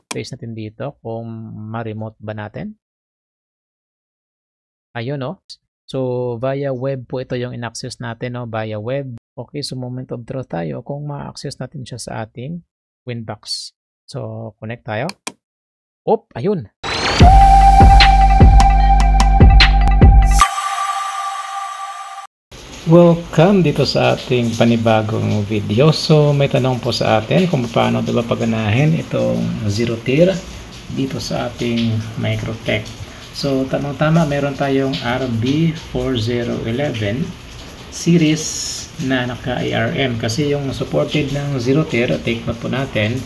paste natin dito kung ma-remote ba natin. Ayun, no? So, via web po ito yung in-access natin, no? Via web. Okay, so moment of truth tayo kung ma-access natin siya sa ating Winbox. So, connect tayo. Ayun. Welcome dito sa ating panibagong video. So, may tanong po sa atin kung paano ito ba paganahin itong zero-tier dito sa ating Microtech. So, tamang-tama, meron tayong RB4011 series na naka-ARM kasi yung supported ng zero-tier, take note po natin,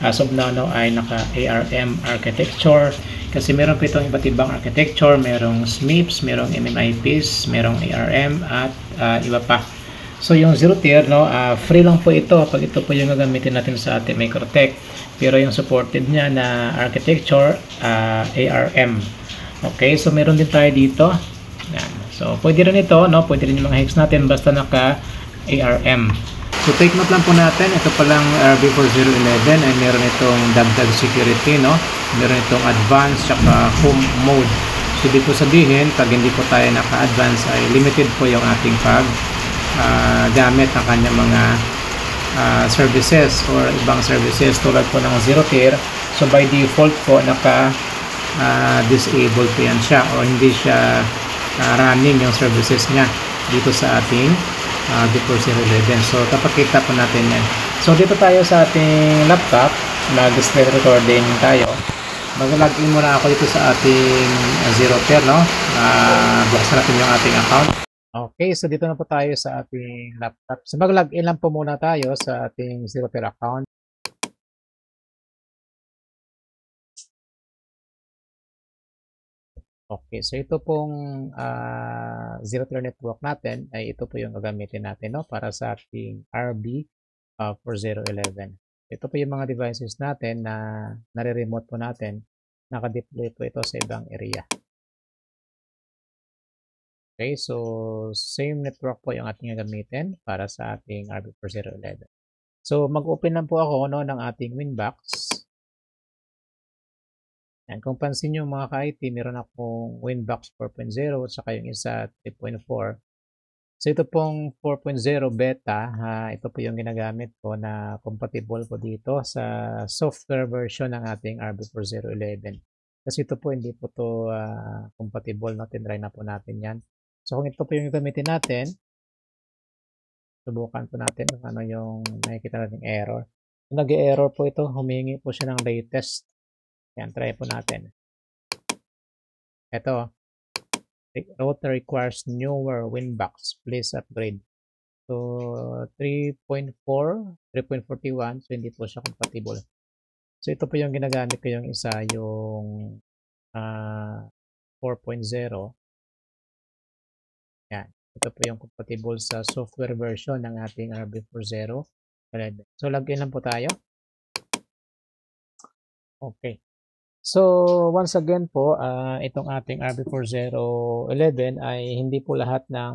as of now ay naka-ARM architecture kasi meron po itong iba't ibang architecture, merong SMIPS, merong MMIPs, merong ARM at iba pa. So yung zero-tier, no, free lang po ito pag ito po yung gagamitin natin sa ating Microtech, pero yung supported niya na architecture, ARM. Okay, so meron din tayo dito. Yan. So pwede rin ito, no, pwede rin yung mga hex natin basta naka ARM. So take note lang po natin, ito palang RB4011 ay meron itong dagdag security, no? Meron itong advanced tsaka home mode. So ibig po sabihin, pag hindi po tayo naka-advance ay limited po yung ating gamit ng kanyang mga services or ibang services tulad po ng zero-tier. So by default po naka-disable po yan siya o hindi siya running yung services niya dito sa ating RB4011. So tapakita po natin yan. So dito tayo sa ating laptop, mag-display recording tayo. Mag-login muna ako dito sa ating zero-tier, no? Buksan natin yung ating account. Okay, so dito na po tayo sa ating laptop. So mag-login lang po muna tayo sa ating zero-tier account. Okay, so ito pong zero-tier network natin ay ito po yung gagamitin natin, no, para sa ating RB4011. Ito po yung mga devices natin na nare-remote po natin. Naka-deploy po ito sa ibang area. Okay, so same network po yung ating gagamitin para sa ating RB4011. So mag-open lang po ako, no, ng ating Winbox. Yan, kung pansin nyo mga ka-IT, meron akong Winbox 4.0 at saka yung isa 3.4. So ito pong 4.0 beta, ito po yung ginagamit ko na compatible po dito sa software version ng ating RB4011. Kasi ito po hindi po to compatible, no? Tinry na po natin yan. So kung ito po yung gamitin natin, subukan po natin kung ano yung nakikita nating error. Kung nag-error po ito, humingi po siya ng latest. Yan, try po natin. Ito, router requires newer Winbox. Please upgrade. So, 3.4, 3.41. So, hindi po siya compatible. So, ito po yung ginagamit ko yung isa, yung 4.0. Yan. Ito po yung compatible sa software version ng ating RB4011. So, login lang po tayo. Okay. So, once again po, itong ating RB4011 ay hindi po lahat ng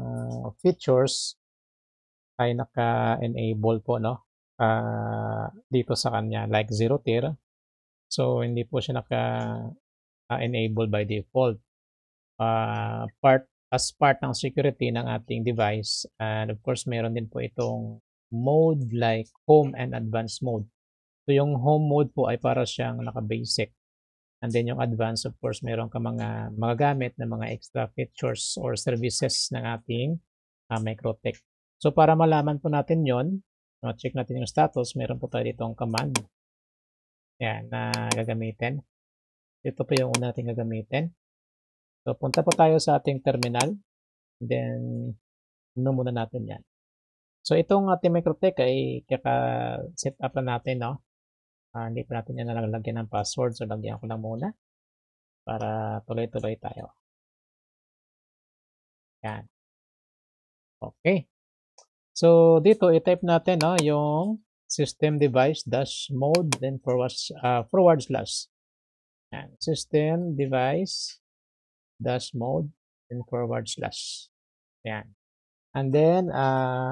features ay naka-enable po, no? Dito sa kanya, like zero-tier. So, hindi po siya naka-enable by default. As part ng security ng ating device, and of course, meron din po itong mode like home and advanced mode. So, yung home mode po ay para siyang naka-basic. And then yung advanced, of course, meron ka mga magagamit na mga extra features or services ng ating Microtech. So para malaman po natin yon, check natin yung status, meron po tayo ditong command. Yan, na gagamitin. Ito po yung una natin gagamitin. So punta po tayo sa ating terminal. Then, muna natin yan. So itong ating Microtech ay kaka-set up na natin, no? Hindi pa natin yan nalalagyan ng password. So, lagyan ko lang muna para tuloy-tuloy tayo. Yan. Okay. So, dito, i-type natin, no, yung system device dash mode, then forward slash. Yan. System device dash mode, then forward slash. Yan. And then,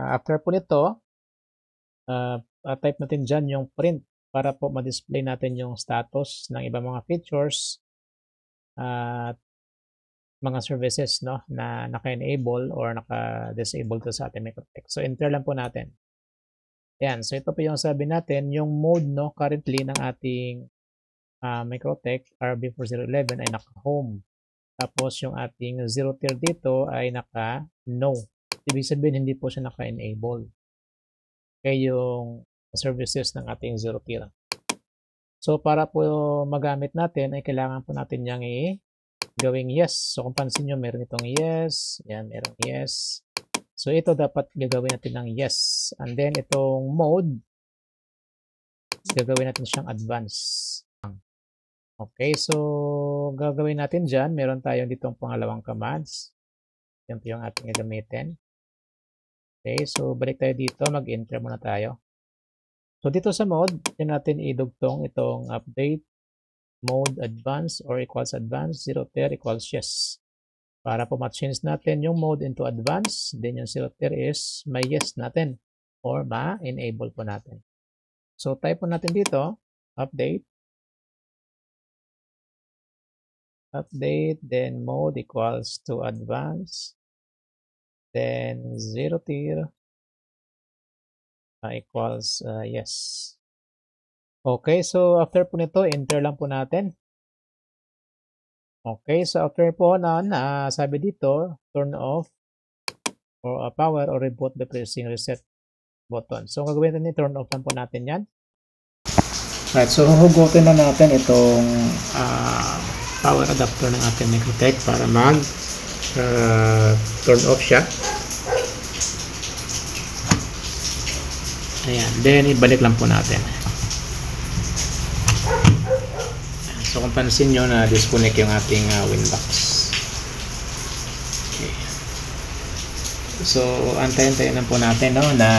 after po nito, type natin dyan yung print. para po ma-display natin yung status ng ibang mga features at mga services, no, na naka-enable or naka-disable to sa ating Microtech. So enter lang po natin. Ayan, so ito po yung sabi natin, yung mode, no, currently ng ating Microtech RB4011 ay naka-home. Tapos yung ating zero tier dito ay naka-no. Ibig sabihin hindi po siya naka-enable. Kaya yung services ng ating zero tier. So para po magamit natin ay kailangan po natin yang gawing yes. So kung pansin nyo, meron itong yes. Yan, meron yes. So ito dapat gagawin natin ng yes. And then itong mode, gagawin natin siyang advance. Okay, so gagawin natin dyan. Meron tayong ditong pangalawang commands. Yan po yung ating gagamitin. Okay, so balik tayo dito. Mag-enter muna tayo. So dito sa mode, yan natin idugtong itong update mode advance or equals advance, zero tier equals yes. Para po ma-change natin yung mode into advance, then yung zero tier is may yes natin or ma-enable po natin. So type po natin dito, update, then mode equals to advance, then zero tier equals yes. Okay, so after po nito, enter lang po natin. Okay, so after po nun, sabi dito, turn off or power or reboot by pressing reset button. So, gagawin natin, turn off lang po natin yan. Right, so huhugutin na natin itong power adapter ng ating Microtech para turn off siya. Ayan, then ibalik lang po natin. So kung pansin nyo na disconnect yung ating Winbox. Okay. So antayin-tayin lang po natin, no, na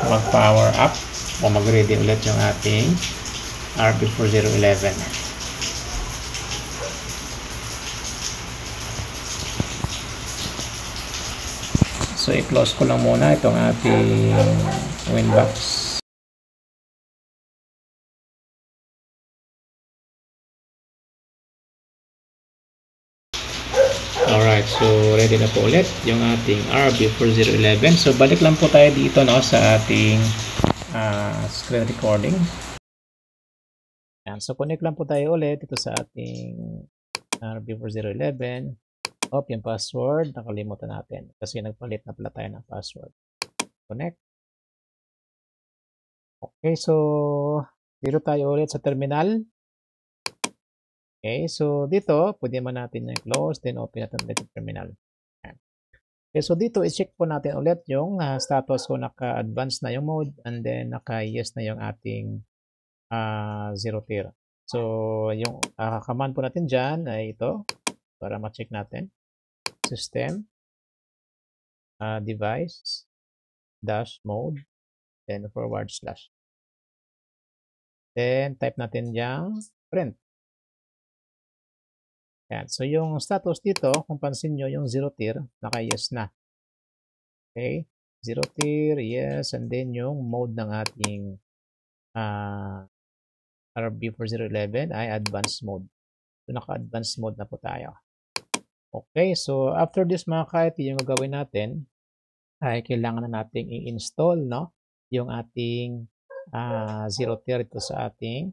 mag-power up o mag-ready ulit yung ating RB4011. So i-close ko lang muna itong ating Winbox. Alright, so ready na po ulit yung ating RB4011. So balik lang po tayo dito, no, sa ating screen recording. Yan, so connect lang po tayo ulit ito sa ating RB4011. Yung password, nakalimutan natin kasi nagpalit na pala tayo ng password. Connect. Okay, so dito tayo ulit sa terminal. Okay, so dito, pwede man natin yung close, then open natin ulit yung terminal. Okay, so dito, i-check po natin ulit yung status ko naka-advance na yung mode, and then naka-yes na yung ating zero tier. So, yung command po natin dyan ay ito, para ma-check natin. System, device, dash mode, then forward slash. Then, type natin yung print. Yan. So, yung status dito, kung pansin nyo, yung zero tier, naka-yes na. Okay? Zero tier, yes. And then, yung mode ng ating RB4011 ay advanced mode. So, naka-advanced mode na po tayo. Okay. So, after this mga ka-IT, yung gagawin natin, ay kailangan na nating i-install, no, yung ating zero tier ito sa ating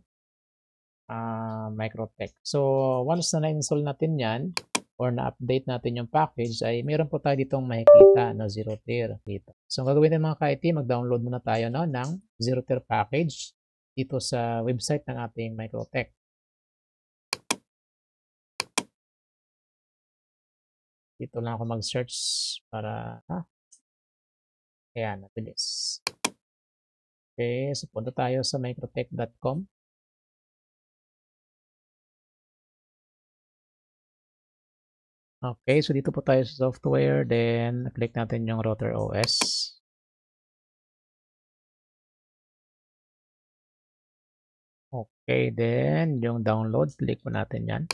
Microtech. So, once na na-install natin yan, or na-update natin yung package, ay meron po tayo ditong makikita na zero tier dito. So, ang gagawin ng mga ka-IT, mag-download muna tayo, no, ng zero tier package dito sa website ng ating Microtech. Dito lang ako mag-search para, ayan, nabilis. Okay, so punta tayo sa microtech.com. Okay, so dito po tayo sa software, then click natin yung Router OS. Okay, then yung download, click po natin yan.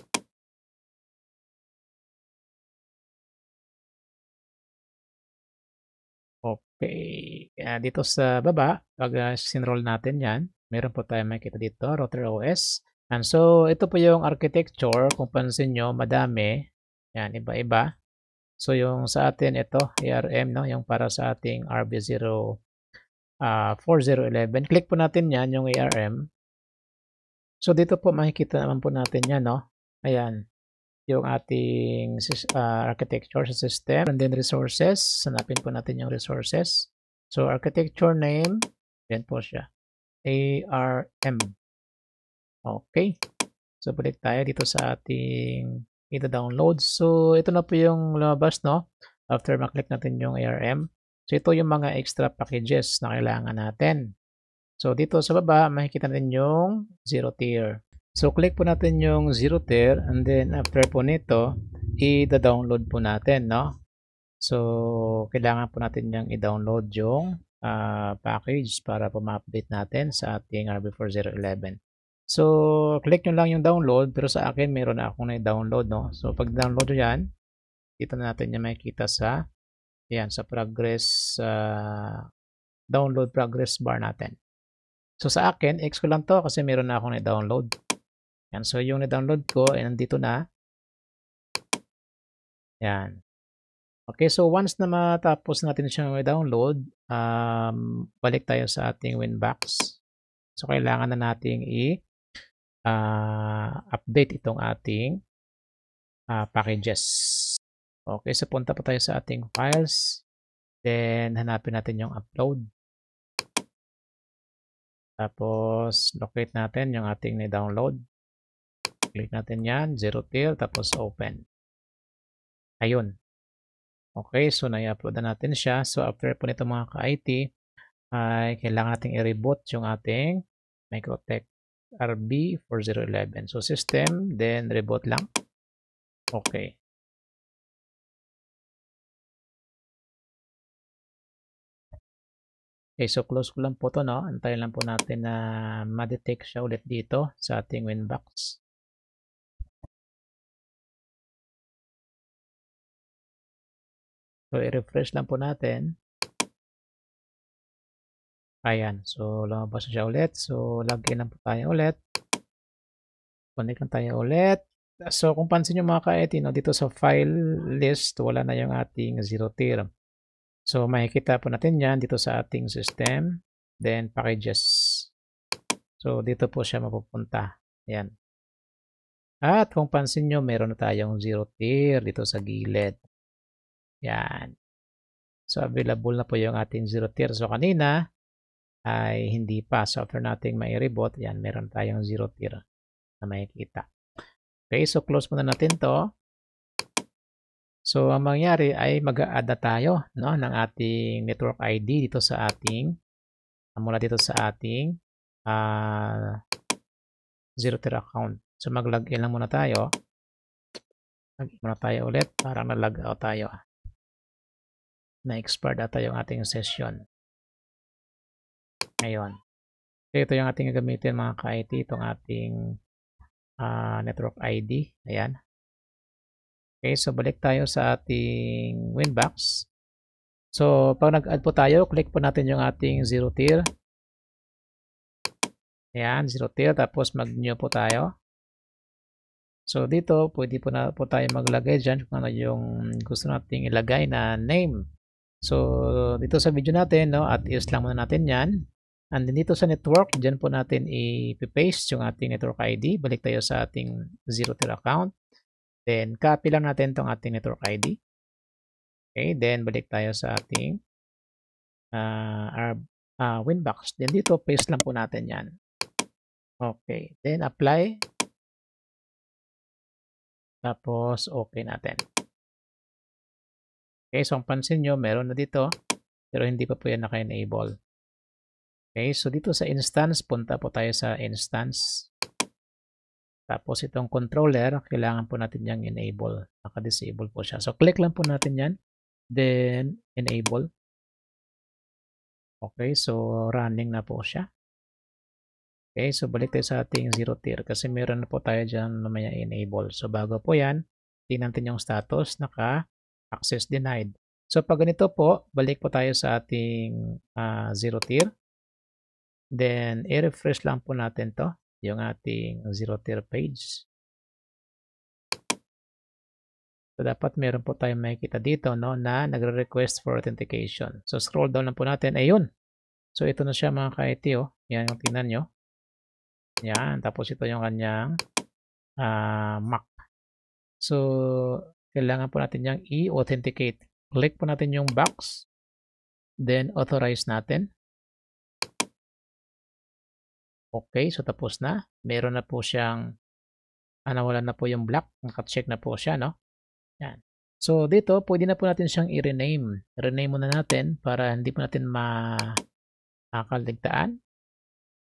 Okay, dito sa baba, pag sinroll natin yan, meron po tayo makikita dito, Router OS. And so, ito po yung architecture. Kung pansin nyo, madami. Yan, iba-iba. So, yung sa atin, ito, ARM, no? Yung para sa ating RB0 4011. Click po natin yan, yung ARM. So, dito po makikita naman po natin yan, no? Ayan, yung ating architecture sa system. And then resources. Hanapin po natin yung resources. So, architecture name, yan po siya. ARM. Okay. So, balik tayo dito sa ating ito-download. So, ito na po yung lumabas, no? After maklik natin yung ARM. So, ito yung mga extra packages na kailangan natin. So, dito sa baba, makikita natin yung 0 tier. So, click po natin yung 0 tier. And then, after po nito, i-download po natin, no? So, kailangan po natin yung i-download yung package para po ma-update natin sa ating RB4011. So, click nyo lang yung download, pero sa akin meron na akong na-download, no? So, pag download nyo yan, dito na natin yung makikita sa, yan, sa progress, download progress bar natin. So, sa akin, X ko lang to kasi meron na akong na-download. Yan, so yung na-download ko, ay nandito na. Yan. Okay, so once na matapos natin siyang i-download, balik tayo sa ating Winbox. So, kailangan na nating update itong ating packages. Okay, so punta pa tayo sa ating files. Then, hanapin natin yung upload. Tapos, locate natin yung ating na-download. Click natin yan, 0 tier, tapos open. Ayun. Okay, so na-upload na natin siya. So, after po nito mga ka-IT, ay kailangan natin i-reboot yung ating Microtech RB4011. So, system, then reboot lang. Okay. Okay, so close ko lang po to, no? Antayin lang po natin na ma-detect siya ulit dito sa ating Winbox. So, i-refresh lang po natin. Ayan, so lumabas na siya ulit. So, login lang po tayo ulit. Connect lang tayo ulit. So, kung pansin nyo mga ka-IT, no, dito sa file list, wala na yung ating 0 tier. So, makikita po natin yan dito sa ating system. Then, packages. So, dito po siya mapupunta. Ayan. At kung pansin nyo, meron na tayong 0 tier dito sa gilid. Yan. So, available na po yung ating 0 tier. So, kanina ay hindi pa. So, after nating mai-reboot, yan, meron tayong 0 tier na makikita. Okay, so close muna natin to. So, ang mangyari ay mag-a-add na tayo, no, ng ating network ID dito sa ating, mula dito sa ating 0 tier account. So, mag-login lang muna tayo. Login muna tayo ulit. Parang na-log out tayo. Na-expire data yung ating session. Ngayon. So, ito yung ating gagamitin mga ka-IT. Itong ating network ID. Ayan. Okay, so balik tayo sa ating Winbox. So, pag nag-add po tayo, click po natin yung ating 0 tier. Ayan, 0 tier. Tapos mag-new po tayo. So, dito, pwede po na po tayo maglagay dyan kung ano yung gusto nating ilagay na name. So, dito sa video natin, no, at is lang muna natin yan. And then dito sa network, dyan po natin i-paste yung ating network ID. Balik tayo sa ating 0 tier account. Then, copy lang natin itong ating network ID. Okay, then balik tayo sa ating Winbox. Then dito, paste lang po natin yan. Okay, then apply. Tapos, okay natin. Okay, so ang pansin nyo, meron na dito. Pero hindi pa po yan naka-enable. Okay, so dito sa instance, punta po tayo sa instance. Tapos itong controller, kailangan po natin yung enable. Naka-disable po siya. So, click lang po natin yan. Then, enable. Okay, so running na po siya. Okay, so balik tayo sa ating 0 tier kasi meron na po tayo dyan na may enable. So, bago po yan, tingnan natin yung status, naka-access denied. So, pag ganito po, balik po tayo sa ating 0 tier. Then, i-refresh lang po natin to, yung ating zero-tier page. So, dapat meron po tayong makikita dito, no, na nagre-request for authentication. So, scroll down lang po natin. Ayun. So, ito na siya mga ka-IT, oh. Yan yung tingnan nyo. Yan. Tapos, ito yung kanyang MAC. So, kailangan po natin yung i-authenticate. Click po natin yung box. Then, authorize natin. Okay. So, tapos na. Meron na po siyang nawala na po yung black. Naka-check na po siya, no? Yan. So, dito, pwede na po natin siyang i-rename. Rename muna natin para hindi po natin makaligtaan.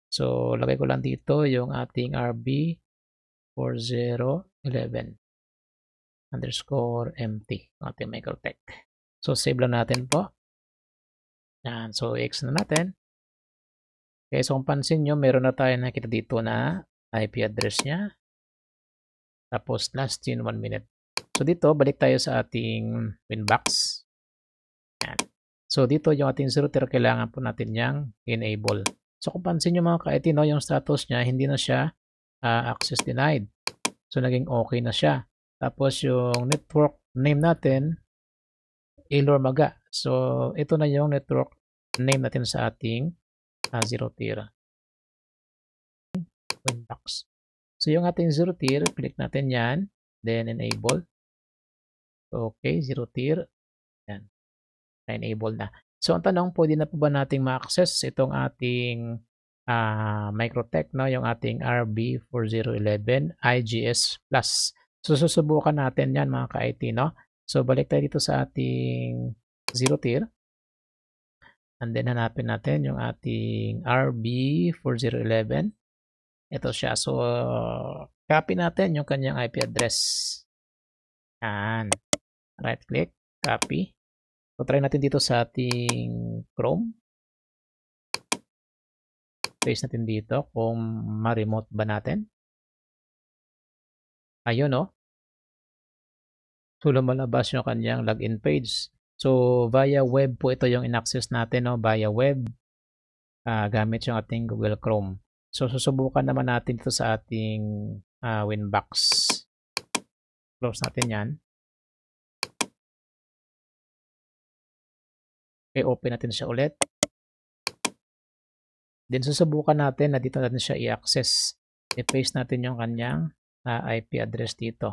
So, lagay ko lang dito yung ating RB4011 underscore empty. Ating microtech. So, save lang natin po. Yan. So, X na natin. Okay, so kung pansin nyo, meron na tayo nakita dito na IP address niya. Tapos, last in 1 minute. So, dito, balik tayo sa ating Winbox. Yan. So, dito yung ating zero-tier, kailangan po natin yang enable. So, kung pansin nyo mga ka-IT, no, yung status niya, hindi na siya access denied. So, naging okay na siya. Tapos, yung network name natin, Ilormaga. So, ito na yung network name natin sa ating zero-tier Winbox. So, yung ating zero-tier, click natin yan. Then, enable. Okay, zero-tier. Yan. Na-enable na. So, ang tanong, pwede na po ba nating ma-access itong ating microtech, no? Yung ating RB4011 IGS Plus. So, susubukan natin yan mga ka-IT, no? So, balik tayo dito sa ating zero-tier. And then, hanapin natin yung ating RB4011. Ito siya. So, copy natin yung kanyang IP address. Yan. Right-click, copy. So, try natin dito sa ating Chrome. Paste natin dito kung ma-remote ba natin. Ayun, no? So, lumalabas yung kanyang login page. So, via web po ito yung in-access natin, no? Via web. Gamit yung ating Google Chrome. So, susubukan naman natin ito sa ating Winbox. Close natin yan. Okay, open natin siya ulit. Then, susubukan natin na dito natin siya i-access. I-paste natin yung kanyang IP address dito.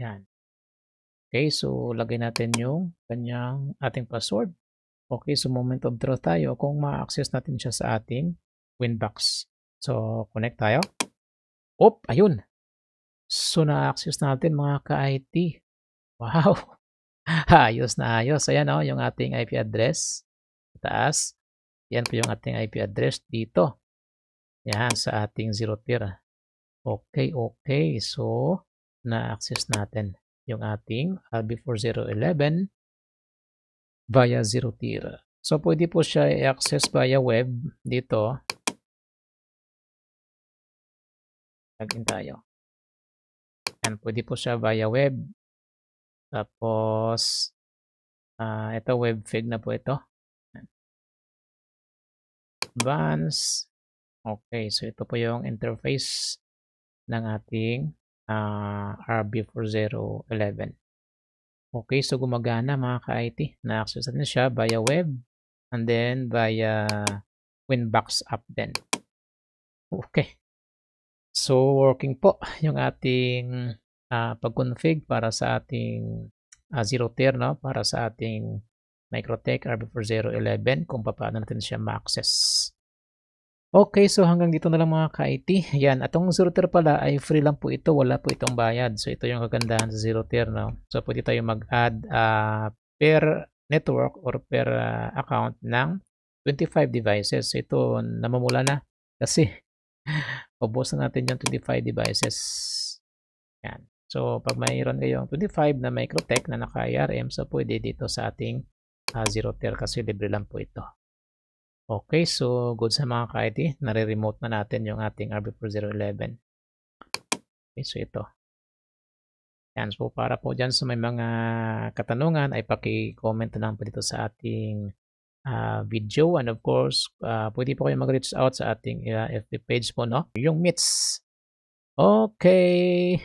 Yan. Okay, so lagay natin yung kanyang ating password. Okay, so moment of truth tayo kung ma-access natin siya sa ating Winbox. So, connect tayo. Op, ayun. So, na-access natin mga ka-IT. Wow. Ayos na ayos. Ayan o, yung ating IP address. Taas. Yan po yung ating IP address dito. Yan, sa ating zero-tier. Okay, okay. So, na-access natin yung ating RB4011 via zero-tier. So, pwede po siya i-access via web dito. Login tayo. Yan, pwede po siya via web. Tapos, ito webfig na po ito. Advanced. Okay, so ito po yung interface ng ating RB4011. Okay, so gumagana mga ka-IT. Na-access natin siya via web and then via Winbox app din. Okay. So, working po yung ating pag-config para sa ating zero-tier, no? Para sa ating microtech RB4011 kung paano natin siya ma-access. Okay, so hanggang dito na lang mga ka-IT. Yan, atong zero-tier pala ay free lang po ito. Wala po itong bayad. So, ito yung kagandahan sa zero-tier, no? So, pwede tayo mag-add per network or per account ng 25 devices. Ito, namamula na kasi ubos na natin yung 25 devices. Yan. So, pag mayroon kayong 25 na microtech na naka-IRM, so pwede dito sa ating zero-tier kasi libre lang po ito. Okay, so good sa mga ka-IT. Nare-remote na natin yung ating RB4011. Okay, so ito. Yan, so para po dyan sa may mga katanungan ay paki-comment na lang po dito sa ating video, and of course, pwede po kayo mag-reach out sa ating FB page po, no? Yung Meets. Okay.